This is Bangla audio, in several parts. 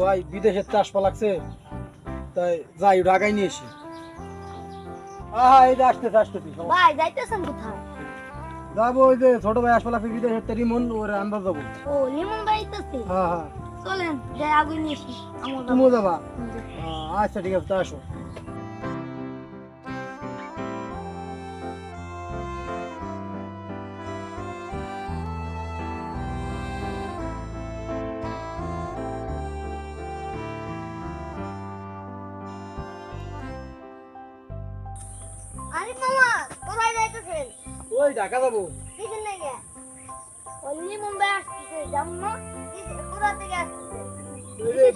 ভাই বিদেশের চাষ লাগছে, তাই যাই ঢাকায় নিয়ে এসি। এই যে আসতেছি ভাই যাইতেছেন কোথায়? যাবো, ওই যে ছোট ভাই আসপা লাগছে বিদেশের রিমন, ওর আন্দাজ যাবো। ও লিমন ভাই আইতেছে। হ্যাঁ, চলেন যাই আগে নিয়ে এসি। তুমিও যাবা? আচ্ছা ঠিক আছে, তা আসো। আরে মামা কোথায় যাইতেছেন? ওই ঢাকা যাবো। কিসের নাকি? ও লিমন ভাই আসতেছে, যাবো না? কোথা থেকে আসতেছে?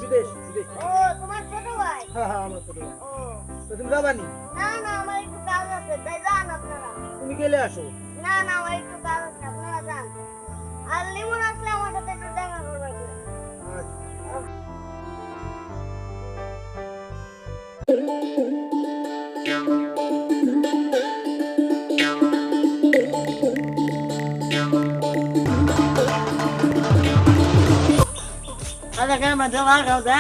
বিদেশ। ও তোমার ছোট ভাই? হ্যাঁ, আমার ছোট ভাই। ও তো তুমি যাবা নি? না আমার একটু কাজ আছে, তাই যান আপনারা। তুমি গেলে আসো। না আমার একটু কাজ আছে, আপনারা যান। আর লিমন আসলে আমার সাথে একটু দেখা করবেন। Ada cái mà cho bác đâu thế?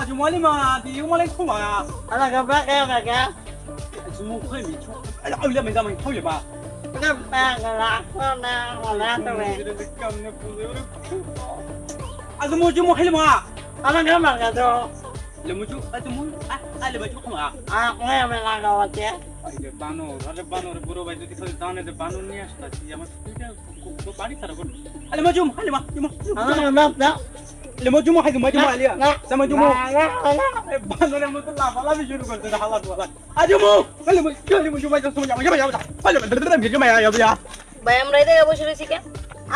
Chú mới đi mà, thì chú mới lấy không à? Ada cái bác em là cái Chú mới hơi bị chú. Ôi là mình ra mình thôi vậy mà. cái bác là lạc nó đang còn lạc đâu này. Cầm nó phụ nữ. Chú mới hay mà. Ada cái mà cái đó. Là một chú, chú mới, ai là bà chú không à? Nghe mày là đâu chứ? আরে বানর বড় ভাই যদি খালি জানে যে বানর নিয়ে আসতাছি আমার স্কুলটা বাড়ি ছাড়া করব আলে মাজুম হালিমা Ada bác đó. আলে মাজুম আলিয়া সামা জুমু Đó. বানরের মতো লাফালাফি শুরু করতে হালাত ওয়ালা আজুমু হালিমা জুমাই তো তুমি যাও হালিমা জুমাই যাও ভাই আমরা এই জায়গায় বসে রয়েছি কেন?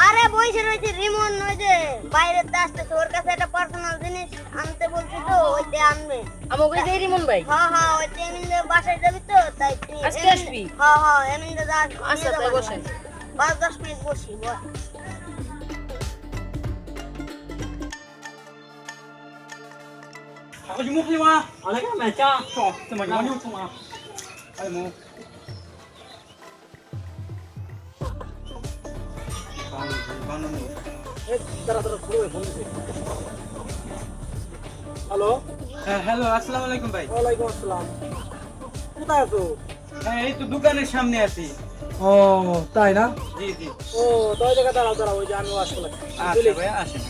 আরে বসে রয়েছে রিমন, ওই যে বাইরে আসতেছে, ওর কাছে একটা পার্সোনাল জিনিস আনতে বলছি তো, ওইটা আনবে। আমাকে এই যে রিমন ভাই। হ্যাঁ ওইটা এমনিতে বাসায় যাবি তো, তাই তুই আজকে আসবি? হ্যাঁ এমনিতে যা। আচ্ছা তাই বসেন। 5-10 মিনিট বসি বল। আজুমু Halima Ada cái mà cho. সামা জুমু সামা হালিমু বানর তারা ছোট ভাই ফোন দিছে। হ্যালো, হ্যালো আসসালামু আলাইকুম ভাই ওয়ালাইকুম আসসালাম। কোথায় আছো? এই তো দোকানের সামনে আছি ও তাই না? জি ও তো ওই জায়গায় দাঁড়াও, ওই যে আমি আসতে লাগছি। আচ্ছা ভাই আসেন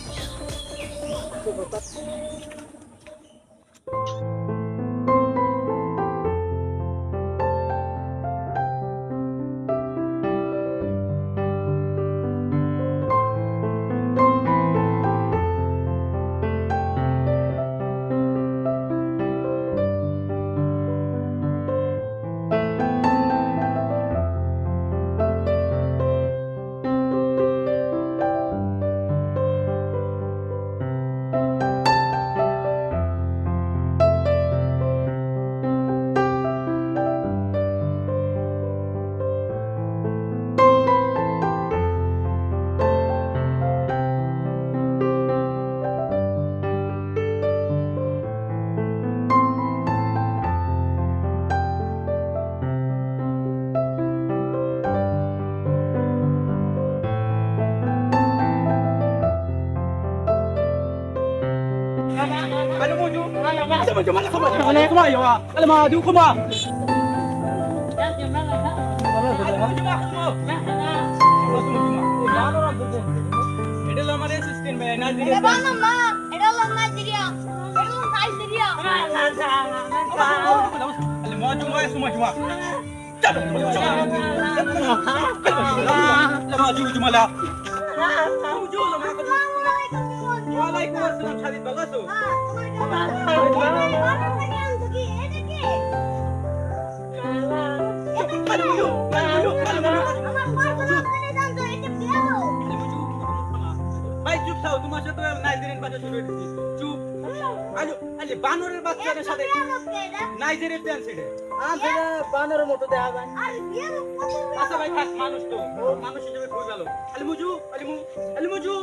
Come on, Alima, do come on. It is our assistant, man. এটা বানাম না, এটা হলো নাইজেরিয়া, এটা হলো Nigeria. Alima, Juma. Juma la. Waalaikumsalam, Sharif Bagaso. তোমার সাথে নাইজেরিয়ান বাচ্চা শুরু হয়েছে চুপ আলে বানরের বাচ্চাদের সাথে নাইজেরিয়ান ডান্স এটা বানরের মতো দেখা যায়। আচ্ছা ভাই থাক মানুষ তো মানুষ হিসেবে খুব ভালো আলিমুজু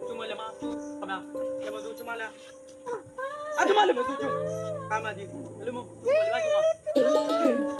চুমালে মা বাবা কেমন চুমালা চুমালে মা চুমালা কামাজি আলিমু চুমালে মা